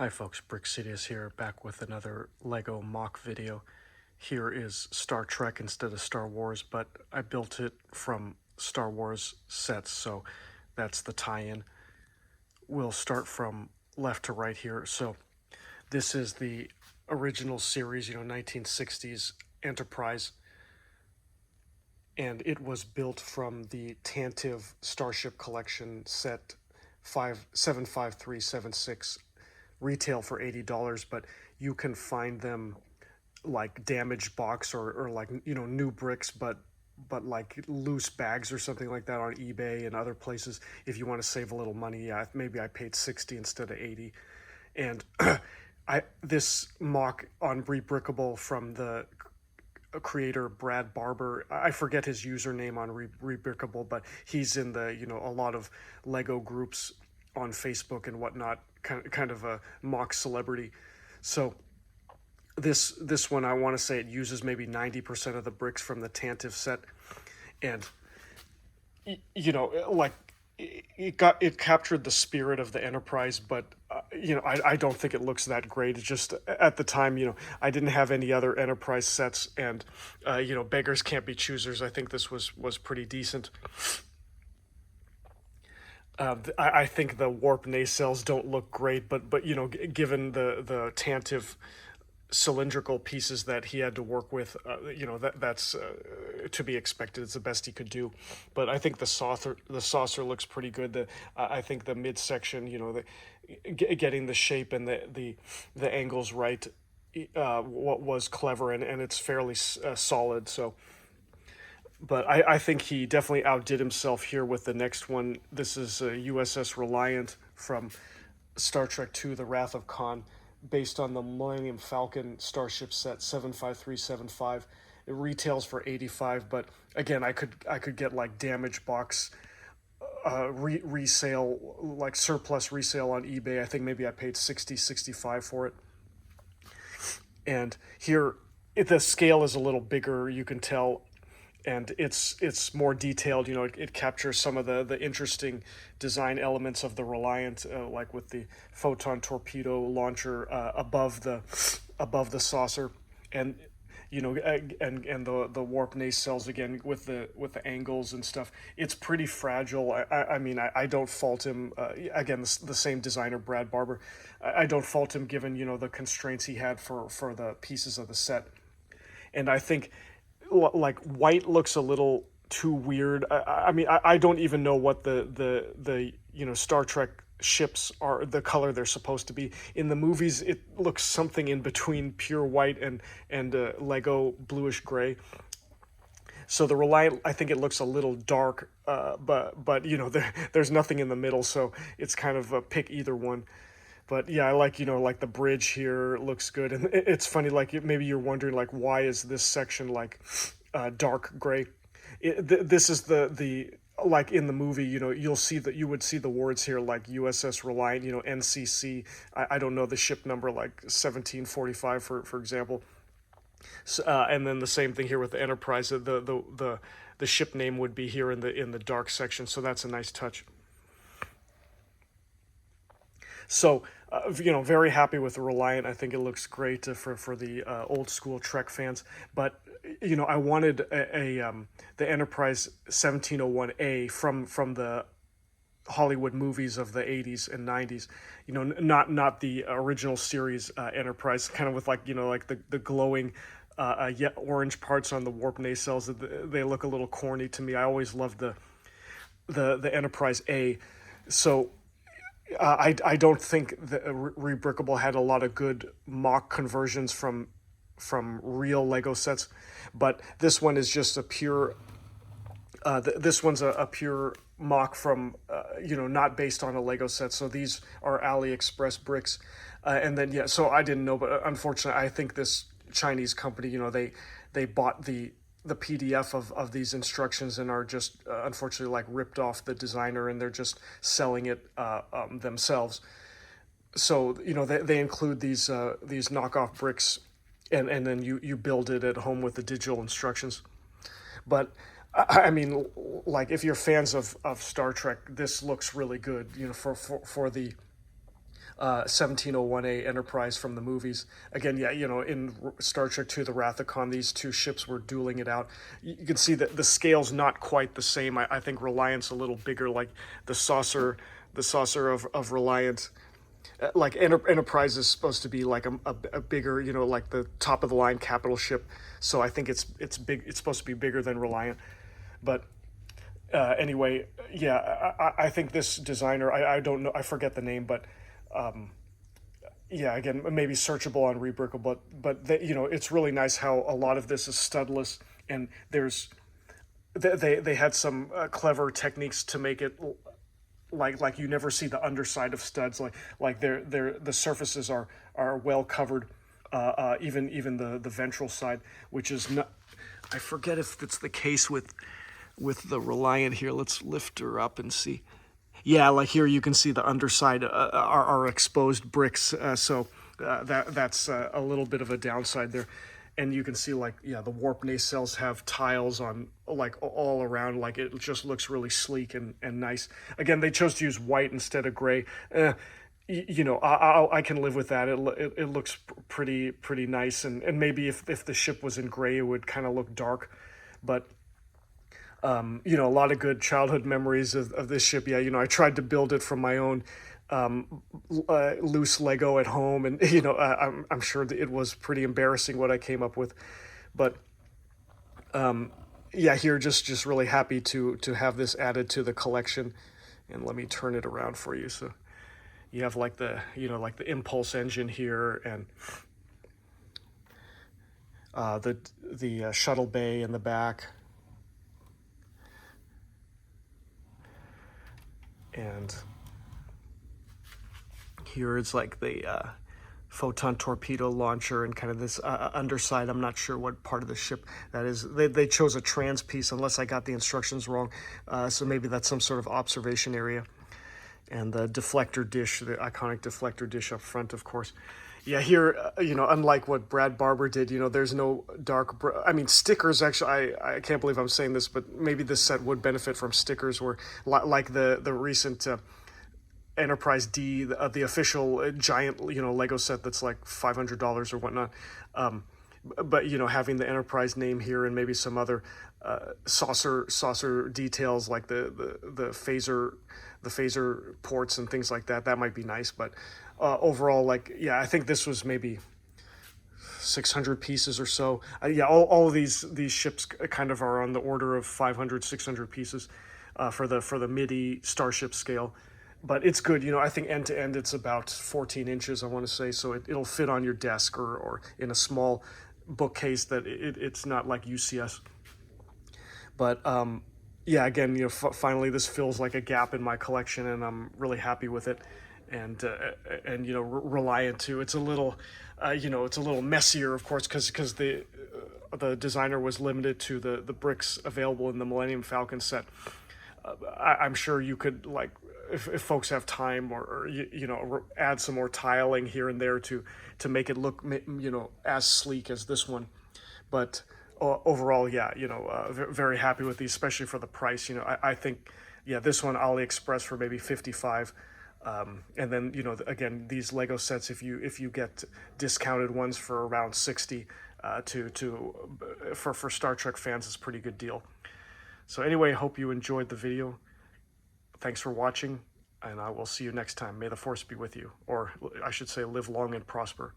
Hi folks, BrickSidious here, back with another LEGO mock video. Here is Star Trek instead of Star Wars, but I built it from Star Wars sets, so that's the tie-in. We'll start from left to right here. So this is the original series, 1960s Enterprise, and it was built from the Tantive Starship Collection set 75376, retail for $80, but you can find them like damaged box or like new bricks, but like loose bags or something like that on eBay and other places if you want to save a little money. Yeah, maybe I paid 60 instead of 80. And this mock on rebrickable from the creator Brad Barber. I forget his username on rebrickable, but he's in the a lot of Lego groups on Facebook and whatnot, kind of a mock celebrity. So this one, I want to say it uses maybe 90% of the bricks from the Tantive set, and like it captured the spirit of the Enterprise, but I don't think it looks that great. It's just at the time, I didn't have any other Enterprise sets, and beggars can't be choosers. I think this was pretty decent. I think the warp nacelles don't look great, but given the Tantive cylindrical pieces that he had to work with, that's to be expected. It's the best he could do. But I think the saucer looks pretty good. I think the midsection, getting the shape and the angles right, what was clever, and it's fairly solid. So. But I think he definitely outdid himself here with the next one. This is USS Reliant from Star Trek II, The Wrath of Khan, based on the Millennium Falcon starship set 75375. It retails for 85, but again, I could get like damaged box resale, like surplus resale on eBay. I think maybe I paid 60, 65 for it. And here, the scale is a little bigger, you can tell, and it's more detailed. It captures some of the interesting design elements of the Reliant, like with the photon torpedo launcher above the saucer, and the warp nacelles again with the angles and stuff. It's pretty fragile. I mean, I don't fault him. Again, the same designer, Brad Barber. I don't fault him given the constraints he had for the pieces of the set, and I think like white looks a little too weird. I mean, I don't even know what the Star Trek ships are, the color they're supposed to be. In the movies, it looks something in between pure white and Lego bluish gray. So the Reliant, I think it looks a little dark, but there's nothing in the middle, so it's kind of a pick either one. But yeah, I like like the bridge here looks good, and it's funny, like maybe you're wondering like why is this section like dark gray. This is the like in the movie, you would see the words here like USS Reliant, NCC. I don't know the ship number, like 1745 for example. So, and then the same thing here with the Enterprise. The ship name would be here in the dark section, so that's a nice touch. So, very happy with the Reliant. I think it looks great for the old school Trek fans. But I wanted the Enterprise 1701A from the Hollywood movies of the 80s and 90s. Not the original series Enterprise, kind of with like the glowing orange parts on the warp nacelles. They look a little corny to me. I always loved the Enterprise A. So I don't think the rebrickable had a lot of good mock conversions from real Lego sets, but this one is just a pure. This one's a pure mock from not based on a Lego set. So these are AliExpress bricks, and then yeah. So I didn't know, but unfortunately, I think this Chinese company, they bought the PDF of these instructions and are just unfortunately like ripped off the designer, and they're just selling it themselves. So they include these knockoff bricks, and then you build it at home with the digital instructions. But I mean, like if you're fans of Star Trek, this looks really good. For the 1701A Enterprise from the movies. Again, yeah, in Star Trek II: The Wrath of Khan, these two ships were dueling it out. You can see that the scale's not quite the same. I think Reliant's a little bigger, like the saucer, of Reliant. Like Enterprise is supposed to be like a bigger, like the top of the line capital ship. So I think it's big. It's supposed to be bigger than Reliant, but anyway, yeah, I think this designer, I don't know, I forget the name, but yeah, again, maybe searchable on rebrickable, but it's really nice how a lot of this is studless, and they had some clever techniques to make it like you never see the underside of studs, like the surfaces are well covered, even the ventral side, which is not. I forget if it's the case with the Reliant here. Let's lift her up and see. Yeah, like here you can see the underside are exposed bricks, so that's a little bit of a downside there. And you can see, like, yeah, the warp nacelles have tiles on, like, all around. Like, it just looks really sleek and nice. Again, they chose to use white instead of gray. I can live with that. It looks pretty nice, and maybe if the ship was in gray, it would kind of look dark, but a lot of good childhood memories of this ship. Yeah, I tried to build it from my own loose Lego at home, and I'm sure that it was pretty embarrassing what I came up with, but yeah, here just really happy to have this added to the collection. And let me turn it around for you. So you have like the impulse engine here, and the shuttle bay in the back. And here is like the photon torpedo launcher and kind of this underside. I'm not sure what part of the ship that is. They chose a trans piece, unless I got the instructions wrong. So maybe that's some sort of observation area. And the deflector dish, the iconic deflector dish up front, of course. Yeah, here, unlike what Brad Barber did, there's no dark, stickers, actually, I can't believe I'm saying this, but maybe this set would benefit from stickers, where, like the recent Enterprise D, the official giant, Lego set that's like $500 or whatnot. But, having the Enterprise name here and maybe some other saucer details, like the phaser ports and things like that might be nice, but overall, like, yeah, I think this was maybe 600 pieces or so. Yeah, all of these ships kind of are on the order of 500, 600 pieces for the midi starship scale. But it's good, I think end to end it's about 14 inches, I want to say, so it'll fit on your desk or in a small bookcase that it's not like UCS. But yeah, again, finally this fills like a gap in my collection, and I'm really happy with it. And Reliant too. It's a little, it's a little messier, of course, because the designer was limited to the bricks available in the Millennium Falcon set. I'm sure you could, like, if folks have time, or add some more tiling here and there to make it look as sleek as this one. But overall, yeah, very happy with these, especially for the price. I think, yeah, this one AliExpress for maybe 55. And then again, these Lego sets, if you get discounted ones for around 60, for Star Trek fans, is a pretty good deal. So anyway, hope you enjoyed the video. Thanks for watching, and I will see you next time. May the Force be with you, or I should say, live long and prosper.